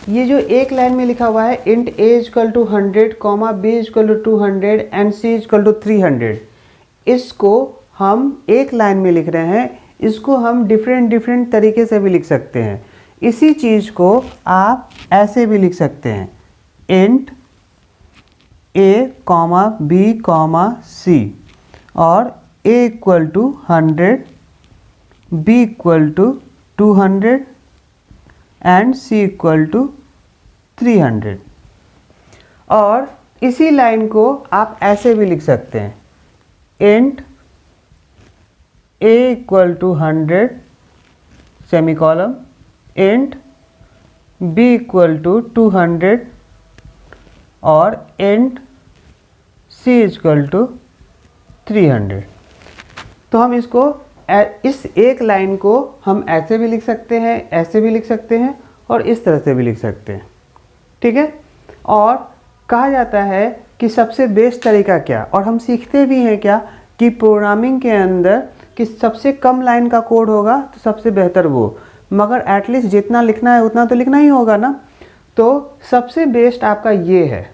ये जो एक लाइन में लिखा हुआ है int a equal to 100, b equal to 200 and c equal to 300, इसको हम एक लाइन में लिख रहे हैं। इसको हम डिफरेंट तरीके से भी लिख सकते हैं। इसी चीज़ को आप ऐसे भी लिख सकते हैं, इंट a, b, c और a equal to 100, b equal to 200 and c equal to 300। और इसी लाइन को आप ऐसे भी लिख सकते हैं, int a equal to 100 semicolon, int b equal to 200 और इंट c इक्वल टू 300। तो हम इसको इस एक लाइन को हम ऐसे भी लिख सकते हैं, ऐसे भी लिख सकते हैं और इस तरह से भी लिख सकते हैं। ठीक है। और कहा जाता है कि सबसे बेस्ट तरीका क्या, और हम सीखते भी हैं क्या, कि प्रोग्रामिंग के अंदर कि सबसे कम लाइन का कोड होगा तो सबसे बेहतर वो, मगर एटलीस्ट जितना लिखना है उतना तो लिखना ही होगा ना। तो सबसे बेस्ट आपका ये है,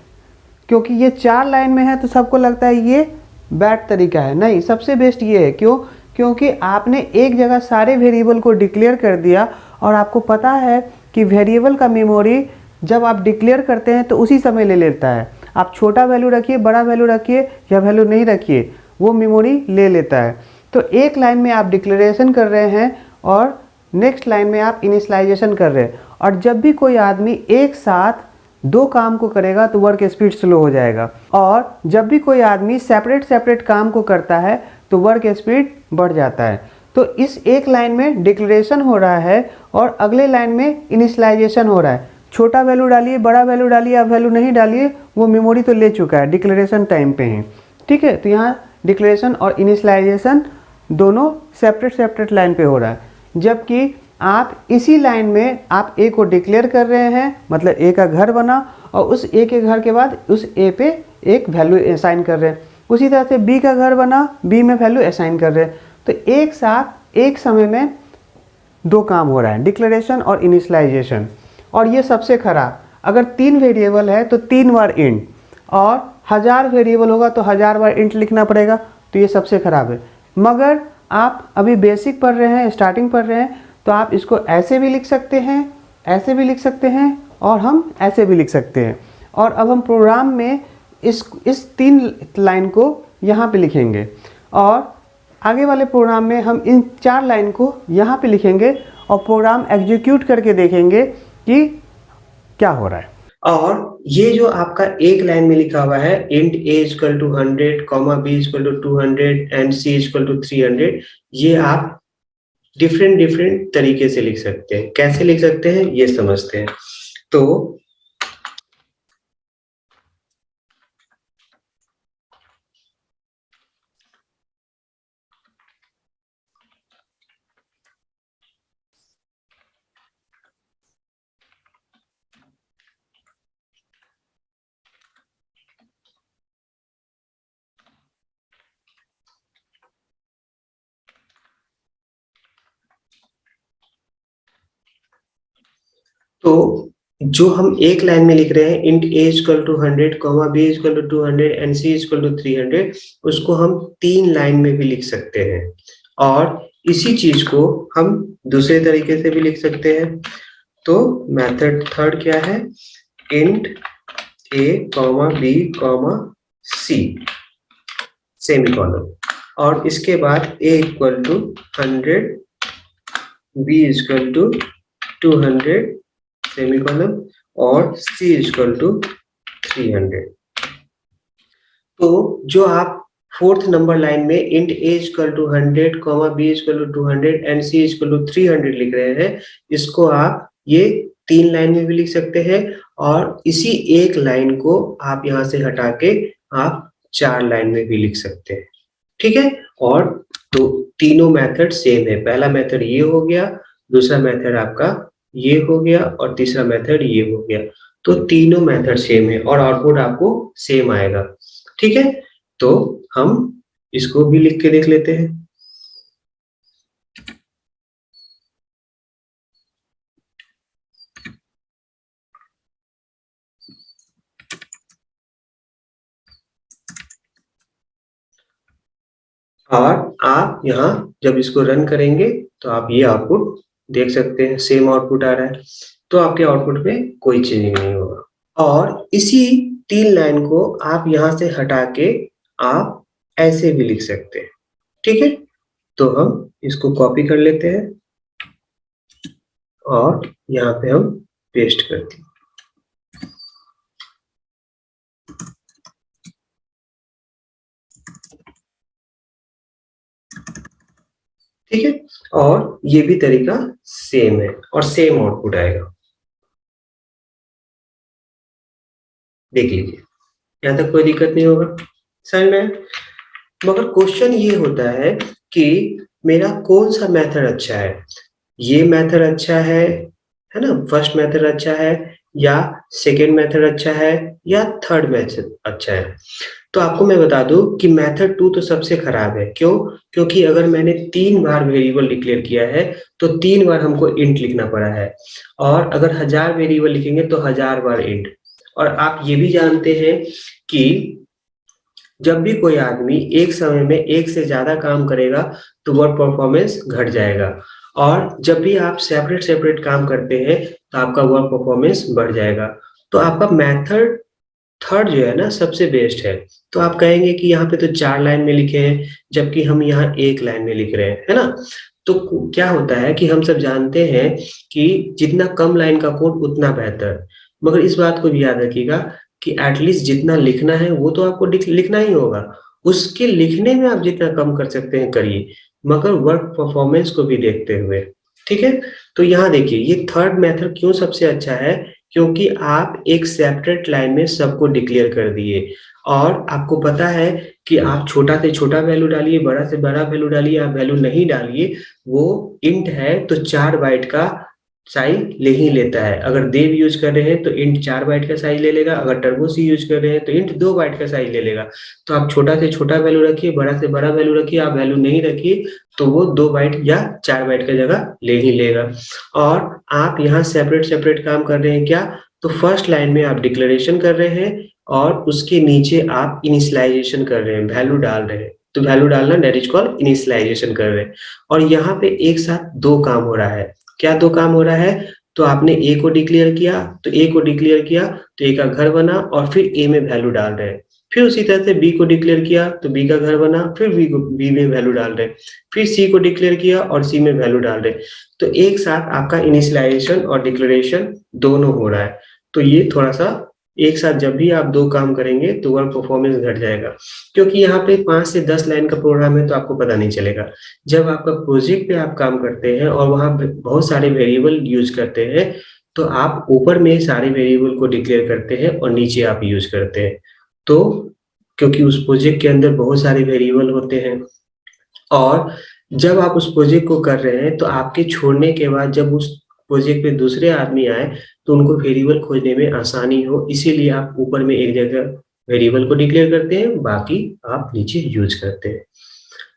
क्योंकि ये 4 लाइन में है तो सबको लगता है ये बैड तरीका है। नहीं, सबसे बेस्ट ये है। क्यों? क्योंकि आपने एक जगह सारे वेरिएबल को डिक्लेयर कर दिया और आपको पता है कि वेरिएबल का मेमोरी जब आप डिक्लेयर करते हैं तो उसी समय ले लेता है। आप छोटा वैल्यू रखिए, बड़ा वैल्यू रखिए या वैल्यू नहीं रखिए, वो मेमोरी ले लेता है। तो एक लाइन में आप डिक्लेरेशन कर रहे हैं और नेक्स्ट लाइन में आप इनिशियलाइजेशन कर रहे हैं। और जब भी कोई आदमी एक साथ 2 काम को करेगा तो वर्क स्पीड स्लो हो जाएगा, और जब भी कोई आदमी सेपरेट काम को करता है तो वर्क स्पीड बढ़ जाता है। तो इस एक लाइन में डिक्लेरेशन हो रहा है और अगले लाइन में इनिशियलाइजेशन हो रहा है। छोटा वैल्यू डालिए, बड़ा वैल्यू डालिए, आप वैल्यू नहीं डालिए, वो मेमोरी तो ले चुका है डिक्लेरेशन टाइम पे ही। ठीक है। तो यहाँ डिक्लेरेशन और इनिशियलाइजेशन दोनों सेपरेट लाइन पे हो रहा है। जबकि आप इसी लाइन में आप ए को डिक्लेयर कर रहे हैं, मतलब ए का घर बना, और उस ए के घर के बाद उस ए पे एक वैल्यू असाइन कर रहे हैं। उसी तरह से बी का घर बना, बी में वैल्यू असाइन कर रहे हैं। तो एक साथ एक समय में 2 काम हो रहा है, डिक्लेरेशन और इनिशियलाइजेशन। और ये सबसे खराब, अगर 3 वेरिएबल है तो 3 बार इंट, और 1000 वेरिएबल होगा तो 1000 बार इंट लिखना पड़ेगा। तो ये सबसे खराब है। मगर आप अभी बेसिक पढ़ रहे हैं, स्टार्टिंग पढ़ रहे हैं, तो आप इसको ऐसे भी लिख सकते हैं, ऐसे भी लिख सकते हैं, और हम ऐसे भी लिख सकते हैं। और अब हम प्रोग्राम में इस 3 लाइन को यहाँ पे लिखेंगे, और आगे वाले प्रोग्राम में हम इन 4 लाइन को यहाँ पे लिखेंगे और प्रोग्राम एग्जीक्यूट करके देखेंगे कि क्या हो रहा है। और ये जो आपका एक लाइन में लिखा हुआ है int a equal to 100, b equal to 200 and c equal to 300, ये आप डिफरेंट तरीके से लिख सकते हैं। कैसे लिख सकते हैं ये समझते हैं। तो जो हम एक लाइन में लिख रहे हैं int a equal to 100, b equal to 200 and c equal to 300, उसको हम 3 लाइन में भी लिख सकते हैं। और इसी चीज को हम दूसरे तरीके से भी लिख सकते हैं। तो मेथड थर्ड क्या है, int a, b, c semicolon, और इसके बाद a equal to 100, b equal to 200 semicolon और c इक्वल टू 300। तो जो आप 4th नंबर लाइन में int a equal to 100, b equal to 200 and c equal to 300 लिख रहे हैं, इसको आप ये 3 लाइन में भी लिख सकते हैं, और इसी एक लाइन को आप यहाँ से हटा के आप 4 लाइन में भी लिख सकते हैं। ठीक है। और तो तीनों मेथड सेम है। पहला मेथड ये हो गया, दूसरा मेथड आपका ये हो गया, और तीसरा मेथड ये हो गया। तो तीनों मेथड सेम है और आउटपुट आपको सेम आएगा। ठीक है। तो हम इसको भी लिख के देख लेते हैं। और आप यहाँ जब इसको रन करेंगे तो आप ये आउटपुट देख सकते हैं, सेम आउटपुट आ रहा है। तो आपके आउटपुट में कोई चेंजिंग नहीं होगा। और इसी 3 लाइन को आप यहाँ से हटा के आप ऐसे भी लिख सकते हैं, ठीक है। तो हम इसको कॉपी कर लेते हैं और यहाँ पे हम पेस्ट करते हैं। ठीक है, और ये भी तरीका सेम है और सेम आउटपुट आएगा। देख लीजिए, यहाँ तक कोई दिक्कत नहीं होगा, समझ में। मगर क्वेश्चन ये होता है कि मेरा कौन सा मेथड अच्छा है, ये मेथड अच्छा है ना, फर्स्ट मेथड अच्छा है या सेकेंड मेथड अच्छा है या थर्ड मेथड अच्छा है। तो आपको मैं बता दूं कि मेथड 2 तो सबसे खराब है। क्यों? क्योंकि अगर मैंने 3 बार वेरिएबल डिक्लेयर किया है तो 3 बार हमको इंट लिखना पड़ा है, और अगर 1000 वेरिएबल लिखेंगे तो 1000 बार इंट। और आप ये भी जानते हैं कि जब भी कोई आदमी एक समय में एक से ज्यादा काम करेगा तो वर्क परफॉर्मेंस घट जाएगा, और जब भी आप सेपरेट सेपरेट काम करते हैं तो आपका वर्क परफॉर्मेंस बढ़ जाएगा। तो आपका मेथड थर्ड जो है ना सबसे बेस्ट है। तो आप कहेंगे कि यहाँ पे तो 4 लाइन में लिखे हैं जबकि हम यहाँ 1 लाइन में लिख रहे हैं, है ना। तो क्या होता है कि हम सब जानते हैं कि जितना कम लाइन का कोड उतना बेहतर। मगर इस बात को भी याद रखिएगा कि एटलीस्ट जितना लिखना है वो तो आपको लिखना ही होगा। उसके लिखने में आप जितना कम कर सकते हैं करिए, मगर वर्क परफॉर्मेंस को भी देखते हुए, ठीक है। तो यहाँ देखिए, ये थर्ड मेथड क्यों सबसे अच्छा है, क्योंकि आप एक सेपरेट लाइन में सबको डिक्लेयर कर दिए, और आपको पता है कि आप छोटा से छोटा वैल्यू डालिए, बड़ा से बड़ा वैल्यू डालिए, आप वैल्यू नहीं डालिए, वो इंट है तो 4 बाइट का साइज ले ही लेता है। अगर देव यूज कर रहे हैं तो इंट 4 बाइट का साइज ले लेगा, अगर टर्बो सी यूज कर रहे हैं तो इंट 2 बाइट का साइज ले लेगा। तो आप छोटा से छोटा वैल्यू रखिए, बड़ा से बड़ा वैल्यू रखिए, आप वैल्यू नहीं रखिए तो वो 2 बाइट या 4 बाइट का जगह ले ही लेगा। और आप यहाँ सेपरेट सेपरेट काम कर रहे हैं क्या, तो फर्स्ट लाइन में आप डिक्लेरेशन कर रहे हैं और उसके नीचे आप इनिशियलाइजेशन कर रहे हैं, वैल्यू डाल रहे हैं। तो वैल्यू डालना दैट इज कॉल्ड इनिशियलाइजेशन कर रहे हैं। और यहाँ पे एक साथ 2 काम हो रहा है। क्या 2 काम हो रहा है? तो आपने ए को डिक्लेयर किया तो ए को डिक्लेयर किया तो ए का घर बना और फिर ए में वैल्यू डाल रहे हैं। फिर उसी तरह से बी को डिक्लेयर किया तो बी का घर बना, फिर बी में वैल्यू डाल रहे हैं। फिर सी को डिक्लेयर किया और सी में वैल्यू डाल रहे हैं। तो एक साथ आपका इनिशियलाइजेशन और डिक्लेरेशन दोनों हो रहा है। तो ये थोड़ा सा एक साथ जब भी आप 2 काम करेंगे तो वर्क परफॉर्मेंस घट जाएगा। क्योंकि यहाँ पे 5 से 10 लाइन का प्रोग्राम है तो आपको पता नहीं चलेगा। जब आपका प्रोजेक्ट पे आप काम करते हैं और वहाँ पे बहुत सारे वेरिएबल यूज करते हैं तो आप ऊपर में सारे वेरिएबल को डिक्लेयर करते हैं और नीचे आप यूज करते हैं। तो क्योंकि उस प्रोजेक्ट के अंदर बहुत सारे वेरिएबल होते हैं, और जब आप उस प्रोजेक्ट को कर रहे हैं तो आपके छोड़ने के बाद जब उस प्रोजेक्ट पे दूसरे आदमी आए तो उनको वेरिएबल खोजने में आसानी हो, इसीलिए आप ऊपर में एक जगह वेरिएबल को डिक्लेयर करते हैं, बाकी आप नीचे यूज करते हैं।